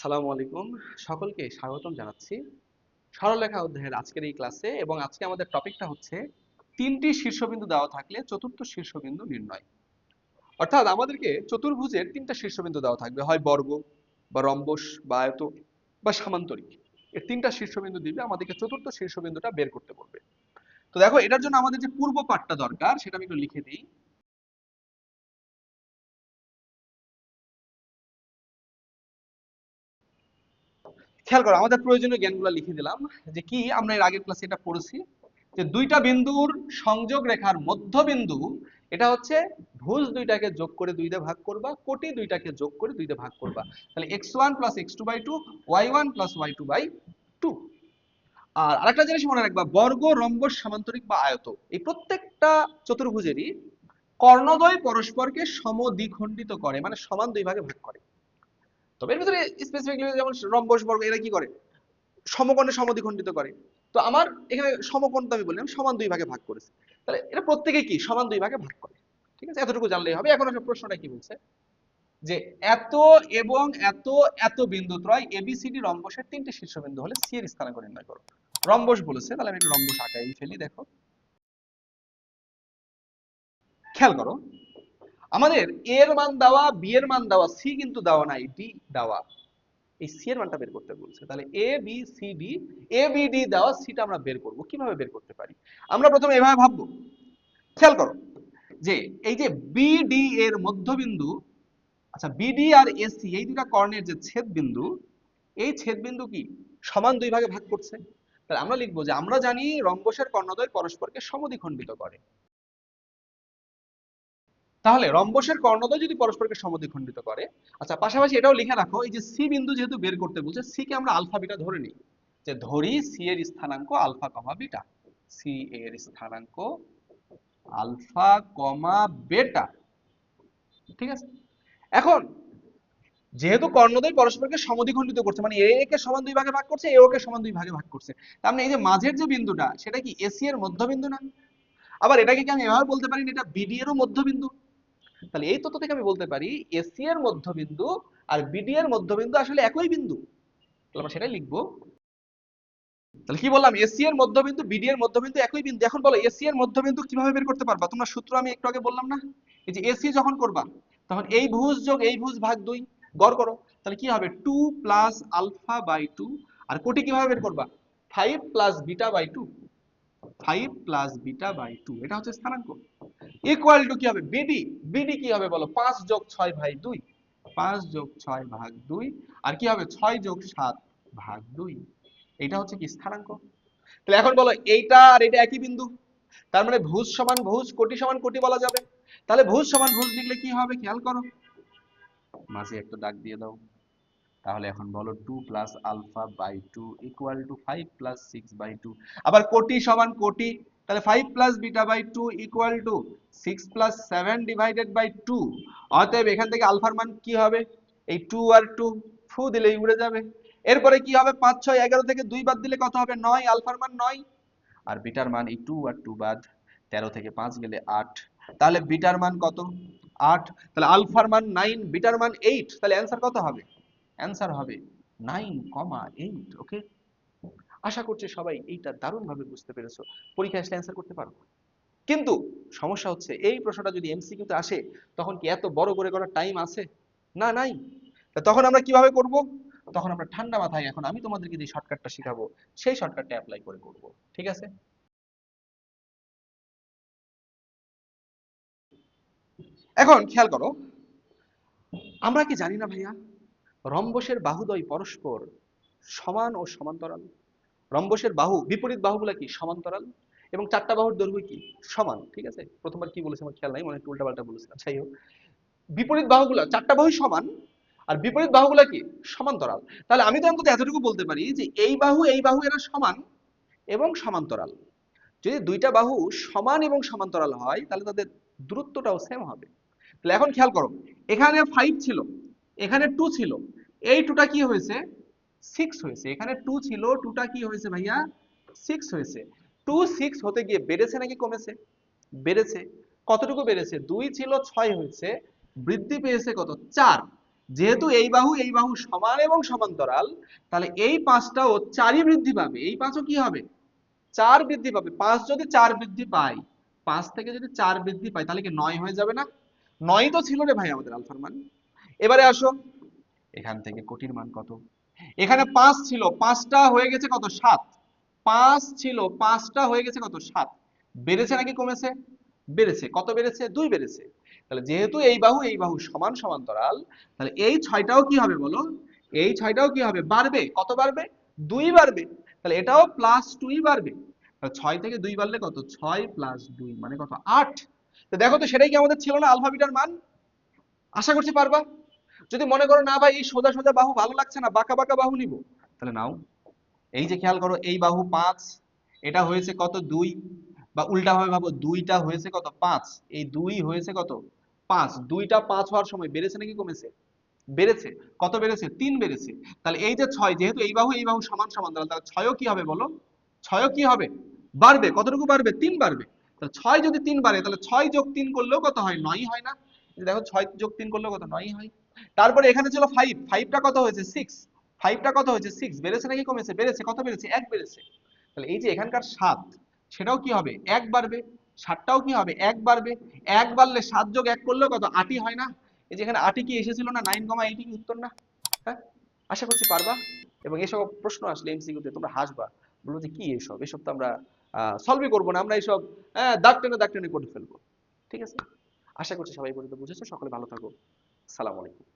আসসালামু আলাইকুম। সকলকে স্বাগতম জানাচ্ছি সরলরেখা অধ্যায়ের আজকের এই ক্লাসে। এবং আজকে আমাদের টপিকটা হচ্ছে তিনটি শীর্ষবিন্দু দেওয়া থাকলে চতুর্থ শীর্ষবিন্দু নির্ণয়। অর্থাৎ আমাদেরকে চতুর্ভুজের তিনটা শীর্ষবিন্দু দেওয়া থাকবে, হয় বর্গ বা রম্বস বা আয়ত বা সামান্তরিক। এর তিনটা শীর্ষবিন্দু দিবে, আমাদেরকে চতুর্থ শীর্ষবিন্দুটা বের করতে বলবে। তো দেখো, এটার জন্য আমাদের যে পূর্ব পাঠটা দরকার সেটা আমি একটু লিখে দিই। খেয়াল করো, আমাদের প্রয়োজনীয় জ্ঞানগুলো লিখে দিলাম। যে কি, আমরা এর আগের ক্লাসে এটা পড়েছি যে দুইটা বিন্দুর সংযোগ রেখার মধ্যবিন্দু, এটা হচ্ছে ভুজ দুইটাকে যোগ করে 2 দিয়ে ভাগ করবা, কোটি দুইটাকে যোগ করে 2 দিয়ে ভাগ করবা। তাহলে x1 + x2/2, y1 + y2/2। আর আরেকটা জিনিস মনে রাখবা, বর্গ, রম্বস, সামান্তরিক বা আয়ত, এই প্রত্যেকটা চতুর্ভুজেরই কর্ণদ্বয় পরস্পরকে সমদ্বিখণ্ডিত করে, মানে সমান দুই ভাগে ভাগ করে। তবে এর ভিতরে স্পেসিফিকলি যেমন রম্বস, বর্গ, এরা কি করে? সমকোণে সমদ্বিখণ্ডিত করে। তো আমার এখানে সমকোণ তো আমি বললাম সমান দুই ভাগে ভাগ করেছে, তাহলে এটা প্রত্যেকে কি সমান দুই ভাগে ভাগ করে। ঠিক আছে, এতটুকু জানলেই হবে। এখন আসলে প্রশ্নটা কি বলছে, যে এত এবং এত এত বিন্দুত্রয় এবিসিডি রম্বসের তিনটি শীর্ষবিন্দু হলে সি এর স্থানাঙ্ক নির্ণয় করো। রম্বস বলেছে, তাহলে আমি একটু রম্বস আঁকাই ফেলি। দেখো, খেয়াল করো, আমাদের এ এর মান দেওয়া, বি এর মান দেওয়া, সি কিন্তু দেওয়া নাই, ডি দেওয়া। এই সি এর মানটা বের করতে বলছে। তাহলে A B C D, A B D দেওয়া, সিটা আমরা বের করব। কিভাবে বের করতে পারি? আমরা প্রথমে এভাবে ভাববো। খেয়াল করো যে এই যে বিডি এর মধ্যবিন্দু, আচ্ছা বিডি আর এসি এই দুটা কর্ণের যে ছেদ বিন্দু, এই ছেদ বিন্দু কি সমান দুই ভাগে ভাগ করছে। তাহলে আমরা লিখবো যে আমরা জানি রম্বসের কর্ণদ্বয় পরস্পরকে সমদ্বিখণ্ডিত করে। তাহলে রম্বসের কর্ণদ্বয় যদি পরস্পরকে সমদ্বিখণ্ডিত করে, আচ্ছা পাশাপাশি এটাও লিখে রাখো, এই যে সি বিন্দু যেহেতু বের করতে বলছে, সি কে আমরা আলফা বিটা ধরে নিই। যে ধরি সি এর স্থানাঙ্ক আলফা কমা বিটা, সি এর স্থানাঙ্ক আলফা কমা বেটা। ঠিক আছে, এখন যেহেতু কর্ণদ্বয় পরস্পরকে সমদ্বিখণ্ডিত করছে, মানে এ কে সমান দুই ভাগে ভাগ করছে, এ কে সমান দুই ভাগে ভাগ করছে, তার মানে এই যে মাঝের যে বিন্দুটা সেটা কি এসি এর মধ্যবিন্দু না? আবার এটাকে কি আমি এভাবে বলতে পারি না এটা বিডি এরও মধ্যবিন্দু? তাহলে এই তথ্য থেকে আমি বলতে পারি এসি এর মধ্যবিন্দু আর বিডি এর মধ্যবিন্দু আসলে একই বিন্দু। তাহলে আমরা সেটাই লিখবো। তাহলে কি বললাম, এসি এর মধ্যবিন্দু বিডি এর মধ্যবিন্দু একই বিন্দু। এখন বলো এসি এর মধ্যবিন্দু কিভাবে বের করতে পারবা? তোমরা সূত্র আমি একটু আগে বললাম না, এই যে এসি যখন করবা তখন এই ভুজ যোগ এই ভুজ ভাগ 2, গড় করো। তাহলে কি হবে 2 প্লাস আলফা বাই 2। আর কোটি কিভাবে বের করবা? 5 plus beta by 2, 5 plus beta by 2, এটা হচ্ছে স্থানাঙ্ক। ইকুয়াল টু কি হবে বিডি? বিডি কি হবে বলো? 5 যোগ 6 ভাগ 2, 5 যোগ 6 ভাগ 2। আর কি হবে 6 যোগ 7 ভাগ 2। এটা হচ্ছে কি স্থানাঙ্ক। তাহলে এখন বলো এইটা আর এটা একই বিন্দু, তার মানে ভুজ সমান ভুজ, কোটি সমান কোটি বলা যাবে। তাহলে ভুজ সমান ভুজ লিখলে কি হবে খেয়াল করো, মাঝে একটা দাগ দিয়ে দাও। তাহলে এখন বলো 2 plus alpha by 2 equal to 5 plus 6 by 2। আবার কোটি সমান কোটি, তাহলে 5 plus beta by 2 equal to 6 plus 7 divided by 2। অতএব এখান থেকে আলফার মান কি হবে? এই 2 আর 2 ফু দিলেই উড়ে যাবে। এরপরে কি হবে? 5 6 11 থেকে 2 বাদ দিলে কত হবে? 9। আলফার মান 9। আর বিটার মান এই 2 আর 2 বাদ, 13 থেকে 5 গেলে 8। তাহলে বিটার মান কত? 8। তাহলে আলফার মান 9, বিটার মান 8। তাহলে অ্যানসার কত হবে? অ্যানসার হবে 9,8। ওকে, আশা করছি সবাই এইটা দারুণভাবে বুঝতে পেরেছো, পরীক্ষায় আসলে অ্যানসার করতে পারো। কিন্তু সমস্যা হচ্ছে এই প্রশ্নটা যদি এমসিকিউতে আসে তখন কি এত বড় করে করার টাইম আছে? না, নাই। তখন আমরা কিভাবে করব? তখন আমরা ঠান্ডা মাথায় এখন আমি তোমাদেরকে যে শর্টকাটটা শেখাবো সেই শর্টকাটটা অ্যাপ্লাই করে করব। ঠিক আছে, এখন খেয়াল করো, আমরা কি জানি না ভাইয়া রম্বসের বাহুদ্বয় পরস্পর সমান ও সমান্তরাল। রম্বসের বাহু, বিপরীত বাহুগুলা কি সমান্তরাল, এবং চারটা বাহুর দৈর্ঘ্য কি সমান। ঠিক আছে, প্রথমবার কি বলেছে আমার খেয়াল নাই, মনে একটু উল্টাপাল্টা বলেছিলাম, যাই হোক। বিপরীত বাহুগুলা চারটা বাহুই সমান, আর বিপরীত বাহুগুলা কি সমান্তরাল। তাহলে আমি তো অন্তত এতটুকু বলতে পারি যে এই বাহু এরা সমান এবং সমান্তরাল। যদি দুইটা বাহু সমান এবং সমান্তরাল হয় তাহলে তাদের দূরত্বটাও সেম হবে। তাহলে এখন খেয়াল করো, এখানে 5 ছিল, এখানে 2 ছিল, এই 2টা কি হয়েছে? 6 হয়েছে। এখানে 2 ছিল, 2টা কি হয়েছে ভাইয়া? 6 হয়েছে। 2 6 হতে গিয়ে বেড়েছে নাকি কমেছে? বেড়েছে। কতটুকু বেড়েছে? 2 ছিল 6 হয়েছে, বৃদ্ধি পেয়েছে কত? 4। যেহেতু এই বাহু সমান এবং সমান্তরাল, তাহলে এই পাঁচটাও 4ই বৃদ্ধি পাবে, এই পাঁচও কি হবে 4 বৃদ্ধি পাবে। 5 যদি 4 বৃদ্ধি পায়, 5 থেকে যদি 4 বৃদ্ধি পায় তাহলে কি 9 হয়ে যাবে না? 9 তো ছিল রে ভাই আমাদের আলফার মান। এবারে আসো, এখান থেকে কোটির মান কত? এখানে 5 ছিল, 5টা হয়ে গেছে কত 7। 5 ছিল, 5টা হয়ে গেছে কত 7। বেড়েছে নাকি কমেছে? বেড়েছে। কত বেড়েছে? 2 বেড়েছে। তাহলে যেহেতু এই বাহু সমান সমান্তরাল, তাহলে এই 6টাও কি হবে বলো? এই 6টাও কি হবে? বাড়বে। কত বাড়বে? 2 বাড়বে। তাহলে এটাও +2ই বাড়বে। তাহলে 6 থেকে 2 বাড়লে কত? 6 + 2 মানে কত? 8। তো দেখো তো, সেটাই কি আমাদের ছিল না আলফা বিটার মান? আশা করছি পারবা। যদি মনে করো না ভাই এই সোজা সোজা বাহু ভালো লাগছে না, বাঁকা বাঁকা বাহু নিব, তাহলে নাও। এই যে খেয়াল করো, এই বাহু 5, এটা হয়েছে কত 2, বা উল্টা ভাবে ভাবো, 2টা হয়েছে কত 5, এই 2 হয়েছে কত 5। 2টা 5 হওয়ার সময় বেড়েছে নাকি কমেছে? বেড়েছে। কত বেড়েছে? 3 বেড়েছে। তাহলে এই যে 6, যেহেতু এই বাহু সমান সমান্তরাল, তাহলে 6ও কি হবে বলো? 6ও কি হবে? বাড়বে। কতটুকু বাড়বে? 3 বাড়বে। তাহলে 6 যদি 3 বাড়ে, তাহলে 6 যোগ 3 করলেও কত হয়? 9 হয় না? এই যে দেখো, 6 যোগ 3 করলেও কত? 9 হয়। তারপরে এখানে ছিল 5, 5টা কত হয়েছে? 6, 5টা কত হয়েছে? 6। বেড়েছে নাকি কমেছে? বেড়েছে। কত বেড়েছে? 1 বেড়েছে। তাহলে এই যে এখানকার 7, সেটাও কি হবে? 1 বাড়বে। 7টাও কি হবে? 1 বাড়বে। 1 বাড়লে 7 যোগ 1 করলেও কত? 8ই হয় না? এই যে এখানে 8ই কি এসেছিল না? 9,80 কি উত্তর না? হ্যাঁ, আশা করছি পারবা। এবং এসব প্রশ্ন আসলে এমসিকিউ তে তোমরা হাসবা, বলবো যে কি এসব, এসব তো আমরা সলভই করবো না, আমরা এসব দাগ টেনে করে ফেলবো। ঠিক আছে, আশা করছি সবাই পর্যন্ত বুঝেছো। সকলে ভালো থাকো। সালাম আলাইকুম।